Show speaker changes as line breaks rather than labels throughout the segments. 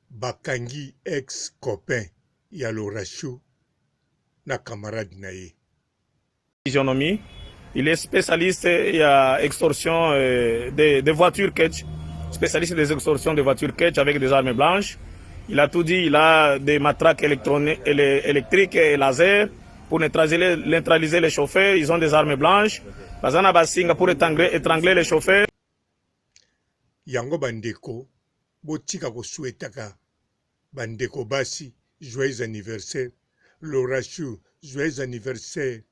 bakangi ex-copain ya Lorachou na camarade na ye.
Physionomie. Il est spécialiste en extorsion des voitures catch, spécialiste des extorsions de voitures catch avec des armes blanches. Il a tout dit, il a des matraques électriques et laser pour neutraliser les chauffeurs. Ils ont des armes blanches. Bazana basinga pour étrangler les chauffeurs.
Yango bandeko, botika ko souhaitaka bandeko basi, joyeux anniversaire. Lorachou, joyeux anniversaire.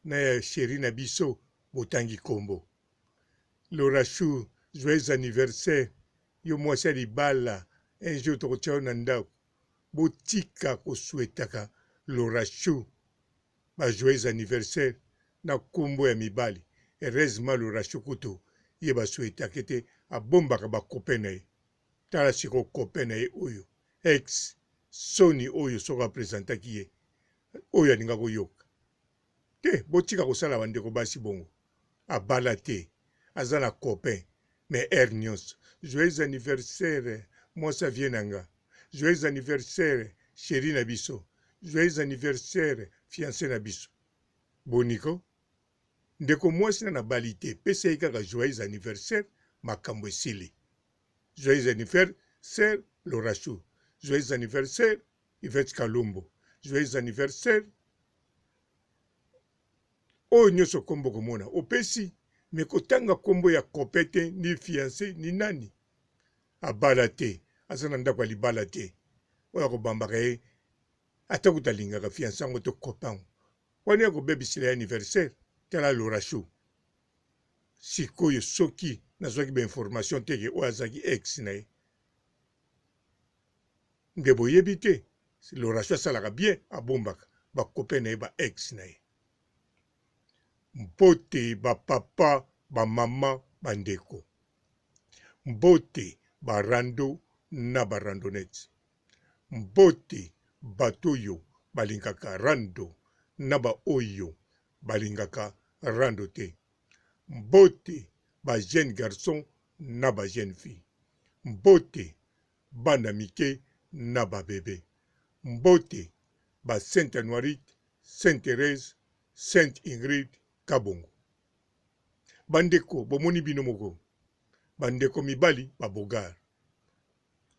Na chéri na biso, botangi kombo. Lorachou, joyeux anniversaire. Yo mwasi libala, un jour tokotia na ndako. Botika ko souhaitaka Lorachou, ba joyeux anniversaire. Na kombo ya mibali. Heureusement Lorachou kuto, ye ba souhaitaka te abombaka ba copain na ye. Tala siko copain na ye oyo. Ex, Sony oyo soko apresentaki ye. Oyo aninga koyoka. Te, botika kosala bandeko basi bongo. Abala te, aza na copain, mais hernios. Joyeux anniversaire, mwasi avie nanga. Joyeux anniversaire, chéri na biso. Joyeux anniversaire, fiancé na biso. Boniko, ndeko mwasi na bali te, pesa ye kaka joyeux anniversaire, makambo esili. Joyeux anniversaire, Lorachou. Joyeux anniversaire, Yvette Kalumbo. Joyeux anniversaire, oyo nyonso kombo komona. Opesi, me kotanga kombo ya kopete, ni fiancé, ni nani. Abala te, aza na ndako libala te. Oyo kobambaka ye, ata kutalingaka fiancé yango to kopango. Wani ya kobebisila ya anniversaire, tala Lorachou. Sikoyo soki, nazwaki ba information teke oyo azaki ex na ye. Nde boyebi te, Lorachou asalaka bien, abombaka, ba copain na ye ba ex na ye. Mbote, ba papa, ba mama, ba ndeko. Mbote, ba rando na ba randonnette. Mbote, batoyo, balingaka rando na ba oyo, balingaka rando te. Mbote, ba jeune garçon na ba jeune fille. Mbote, bana mike na ba bébé. Mbote, ba Sainte Anuarite, Sainte Thérèse, Sainte Ingrid, Kabongo. Bandeko, bomoni bino moko. Bandeko mibali, babogar.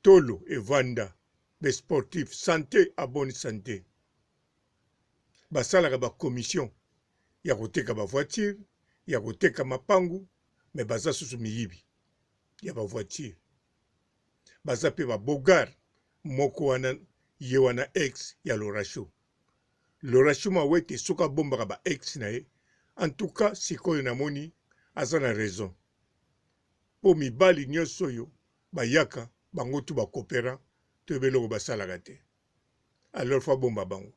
Tolo et Vanda, be sportif, santé à bonne santé. Basalaka ba commission, ya koteka ba voiture, ya koteka mapangu, me baza susu miyibi, ya ba voiture. Baza pe ba bogar, moko wana, ye wana ex ya Lorachou. Lorachou mawete soka bombaka ba ex na ye. En tout cas, sikoyo namoni, aza na raison. Po mibali nyonso yo, bayaka, bango tu ba kopera, to beloko basalaka te. Alors fa bomba bango.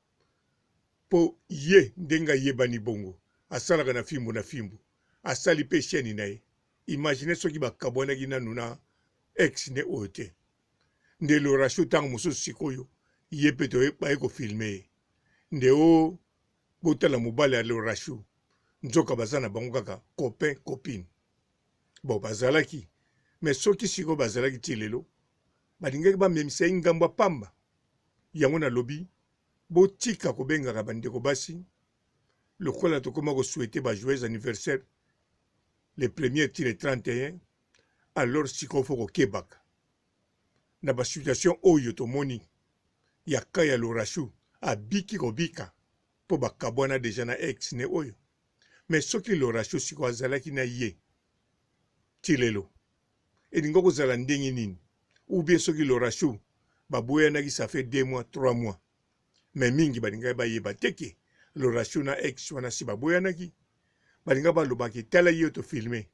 Po ye, ndenga ye bani bongo, asalaka na fimbu, asali pe cheni na ye. Imagine soki bakabwanaki nanu na ex ne oyo te. Nde Lorachou tango mosusu sikoyo, ye pe to baye kofilme ye. Nde o botala mobali ya Lorachou. Nzoka baza na bango kaka copain copine. Bon bazalaki, mais soki siko bazalaki ti lelo, balingaki bamemisa ye ngambo pamba. Yango na lobi, botika kobengaka bandeko basi, lokola tokoma ko souhaiter ba joyeux anniversaire le 1er ti le 31, alors siko fo kokebaka. Na ba situation oyo tomoni, ya kaya Lorachou, abiki kobika, po bakabwana deja na ex ne oyo. Mais soki Lorachou siko azalaki na ye, ti lelo, elingo kozala ndenge nini, ou bien soki Lorachou, baboyanaki ça fait 2 mois, 3 mois, mais mingi balingaki bayeba teke, Lorachou na ex wana si baboyanaki, balingaki balobaki tala ye to filme,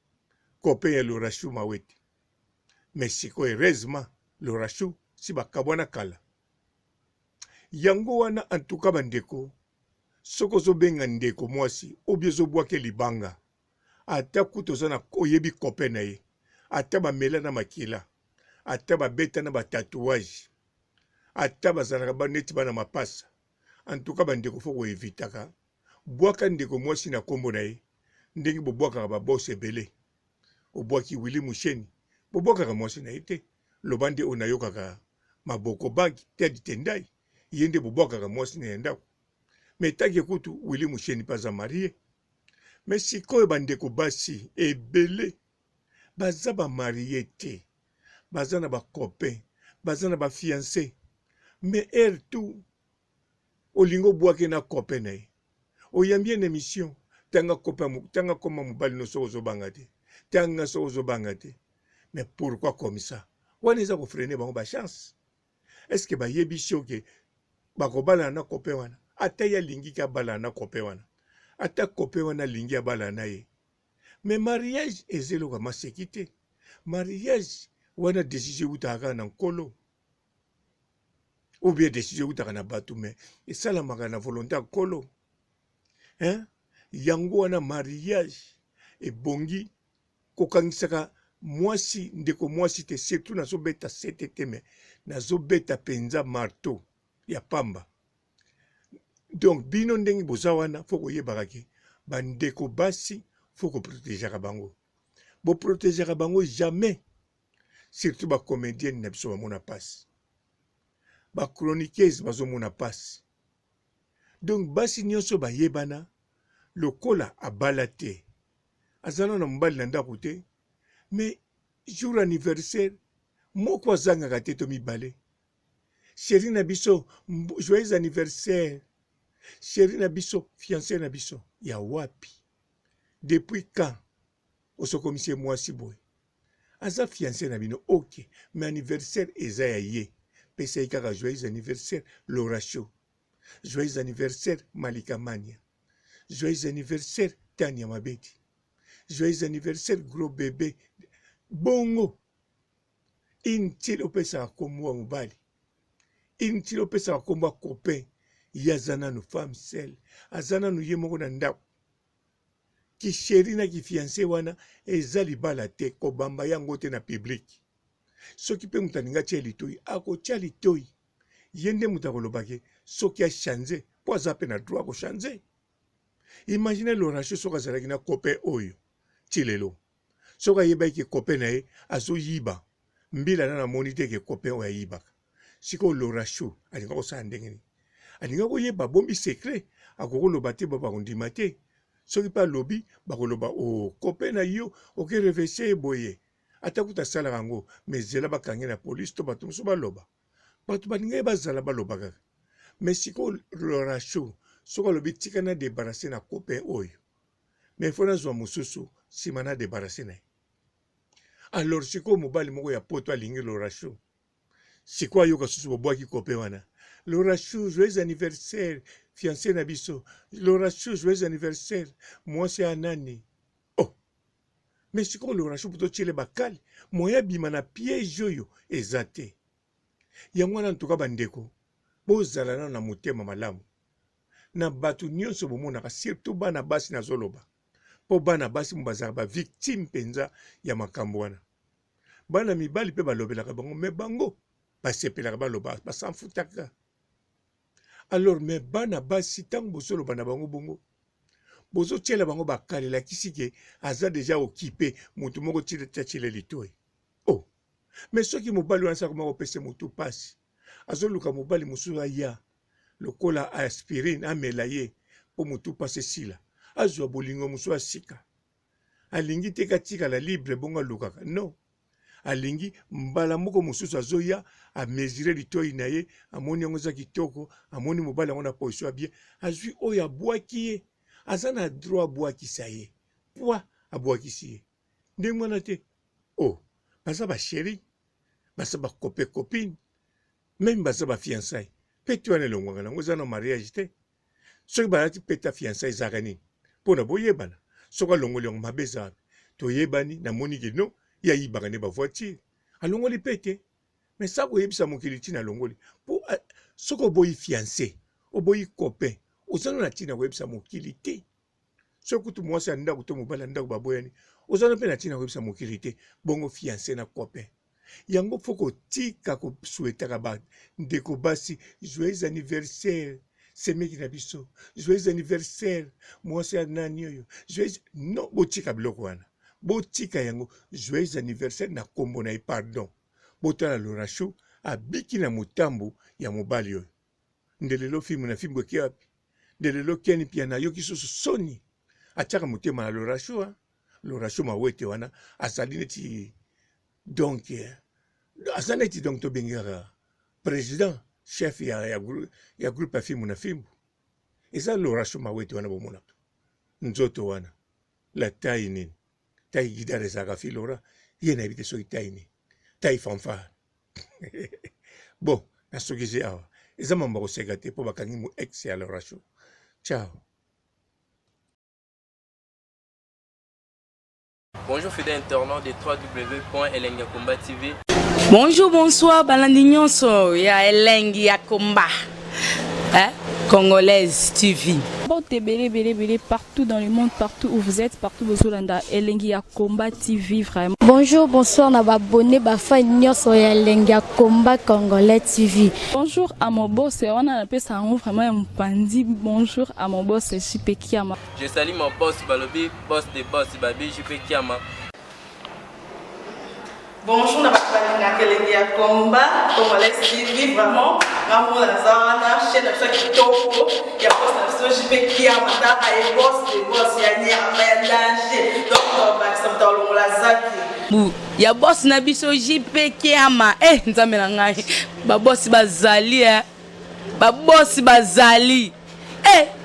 copain ya Lorachou mawete. Mais siko heureusement, Lorachou si bakabwana kala. Yango wana en tout cas bandeko, soko zobenga ndeko mwasi, obie zobwake libanga. Ata kutoza na oyebi copain na ye. Ata bamela na makila. Ata babeta na ba tatouage. Ata bazalaka ba neti bana mapasa. En tout cas bandeko foko evitaka. Bwaka ndeko mwasi na kombo na ye. Ndenge bobwaka ba boss ebele. Obwaki Willy Musheni. Bobwaka mwasi na ye te. Lobande onayokaka maboko bangi te ditendai yende bobwakaka mwasi na ndako me taki kutu Willy Musheni paza marie me sikoyo bandeko basi ebele baza ba marie te baza na ba copain baza na ba fiancé me tout olingo bwake na copain na ye oyambi une émission tanga copain tanga koma mobali no soko zobanga te tanga soko zobanga te mais pourquoi comme ça wana eza kofrene bango ba chance est-ce que bayebi shoke bakobala na copain wana ata ya lingi ka bala na copain wana ata copain wana lingi abala na ye mais mariage ezelo ka masekite mariage wana décision utaka na nkolo ou bien décision utaka na batu mais esalamaka na volonté ya nkolo hein yango wana mariage ebongi kokangisaka mwasi ndeko mwasi te surtout nazobeta sete te me nazobeta penza marteau ya pamba donc bino ndenge boza wana fo koyebaka ke bandeko basi fo koprotegeaka bango boprotegeaka bango jamais surtout bacomédienne na biso bamona pasi bachroniqueuse bazomona pasi donc basi nyonso bayebana lokola abala te azala na mobali na ndako te mais jour anniversaire moko azangaka te to mibale chéri na biso joyeux anniversaire chéri na biso fiancé na biso ya wapi depuis quand osokomisi mwasi boye aza fiancé na bino ok mais anniversaire eza ya ye pesa kaka joyeux anniversaire Loracho joyeux anniversaire Malika Mania joyeux anniversaire Tania Mabeti joyeux anniversaire gros bébé bongo inutile opesaka kombo ya mobali inutile opesaka kombo ya copain ye aza nanu femme sele aza nanu ye moko na ndako kisheri na kifiancé wana eza libala te kobamba yango te na publike soki mpe moto alingi atia litoi akotia litoi ye nde moto akolobake soki achange mpo aza mpe na droit akochange imagine Loracho soki azalaki na copain oyo ti lelo soki ayebaki ke copain na ye azoyiba mbila na namoni te ke copain oyo ayibaka sikoyo Loracho alinga kosala ndenge nini alinga koyeba bombi secret akokoloba te bakondima te soki mpe alobi bakoloba o copain na yo okerevese ye boye ata kuta asalaka yango mais zela bakange na polise to bato mosusu baloba bato balinga ye bazala baloba kaka mais sikoyo Loracho soki alobi tika na debarase na copain oyo mais fo nazwa mosusu nsima na debarase na ye alors sikoyo mobali moko ya poto alingi Loracho sikoyo ayoka susu bobwaki copain wana Loracho joyeux anniversaire fiancé na biso Loracho joyeux anniversaire mwasi ya nani oh mais sikoyo Loracho poto tiele bakali moya bima na piège oyo eza te yango wana ntuka bandeko bozala nano na motema malamu na bato nyonso bomonaka surtout bana basi nazoloba mpo bana basi mo bazalaka bavictime mpenza ya makambo wana bana mibali mpe balobelaka bango me bango basepelaka baloba basanfutaka alors me bana basi ntango bozoloba na bango bongo bozotiela bango bakali elakisi ke aza deja okipe motu moko tiatiele litoi oh me soki mobali wana asaka kopesa motu pasi azoluka mobali mosusu aya lokola aspirine amela ye mpo motu pasi esila azwa bolingo mosusu asika alingi te katikala libre bongo alukaka non alingi mbala moko mosusu azoya amesure litoi na ye amoni yango eza kitoko amoni mobali yango na position ya bien azwi oyo abwaki ye aza na droit abwakisa ye poi abwakisi ye ndenge wana te oh baza basheri baza bakope copine meme baza bafiançai mpe ti wana elongwaka nango eza na mariage te soki balati mpe ta fiançai ezaka nini mpo na boyebana soki alongoli yango mabe eza wapi toyebani namoni ke no ye ayibaka nde bavoiture alongoli mpe te mais sa koyebisa mokili ntina alongoli mpo soki oboyi fiancé oboyi copain ozana na ntina koyebisa mokili te soki kutu mwasi ya ndako to mobali ya ndako baboyani ozana mpe na ntina koyebisa mokili te bongo fiancé na copain yango fo kotika kosuetaka bandeko basi joyeux anniversaire semeki na biso joyeux anniversaire mwasi ya nani oyo joyeux non botika biloko wana botika yango joyeux anniversaire na kombo na ye pardon botala Loracho abiki na mutambu ya mobali oyo. Ndelelo filmu na filmu eki wapi. Ndelelo keni pia na yoki susu soni. Atiaka motema na Lorasho mawete wana azali neti donc azali neti donc to bengera président chef ya groupe ya filmu na filmu. Eza Lorasho mawete wana bomona. Nzoto wana la taille nini. Tai gidare zaka filora yena ebite soki tai ni. Tai fanfare. Bon, na soki je awa. Eza mamba koseka te po bakangi mu ex ya Lorasho. Ciao.
Bonjour fidèles internautes de www.elengiakomba TV.
Bonjour, bonsoir, balandi nyonso ya Elengi ya Komba. Congolaise TV.
Belé, partout dans le monde, partout où vous êtes, partout où vous êtes, Elengi ya Komba TV, vraiment.
Bonjour, bonsoir, na abonné, fan nyonso ya Elengi ya Komba Congolais TV.
Bonjour à mon boss, on a appelé ça vraiment un pandi. Bonjour à mon boss, JP Kiama.
Je salue mon boss Balobi, boss des boss Babi, JP Kiama.
Bonjour, na Elengi ya Komba Congolais TV, vraiment. Ngamo na zana, chaîne de chaque toko, ya boss na JP Kiama, ta ay boss des boss ya nyama ya danger. Donc on va s'entendre la zaki. Ya boss na biso JP Kiama, nzambe na ngai. Ba boss bazali ba boss bazali.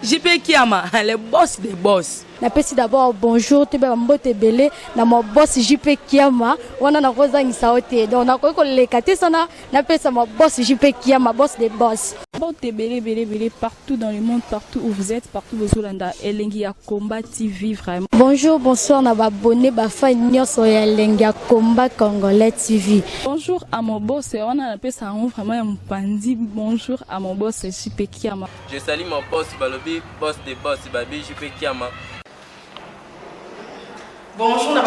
JP Kiama, le boss des boss.
Napesi d'abord bonjour, te ba mbote belé na mo boss JP Kiama, wana na kozangisa ote. Donc na ko lekate sana, napesa mo boss JP Kiama, boss des boss.
Belé, partout dans le monde, partout où vous êtes, partout où vous êtes, Elengi ya Komba TV, vraiment.
Bonjour, bonsoir, na abonné, fan nyonso ya Elengi ya Komba Congolais TV.
Bonjour à mon boss, on a appelé ça vraiment un pandi. Bonjour à mon boss, JP Kiama.
Je salue mon boss Balobi, boss des boss Babi, JP Kiama.
Bonjour, na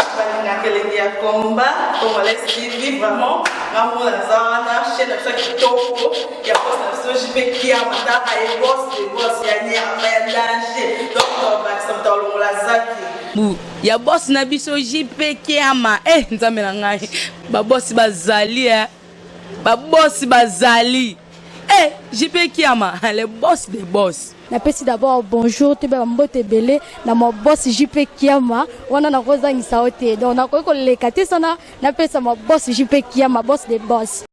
Elengi ya Komba Congolais TV, vraiment. Ngamo na zana, chaîne de chaque toko, ya boss na JP Kiama, ta ay boss des boss ya nyama ya danger. Donc on va s'entendre la zaki. Ya boss na biso JP Kiama, nzambe na ngai. Ba boss bazali ba boss bazali. JP Kiama, le boss des boss.
Napesi d'abord bonjour, te ba mbote belé na mo boss JP Kiama, wana na kozangisa ote. Donc na ko lekate sana, napesa mo boss JP Kiama, boss des boss.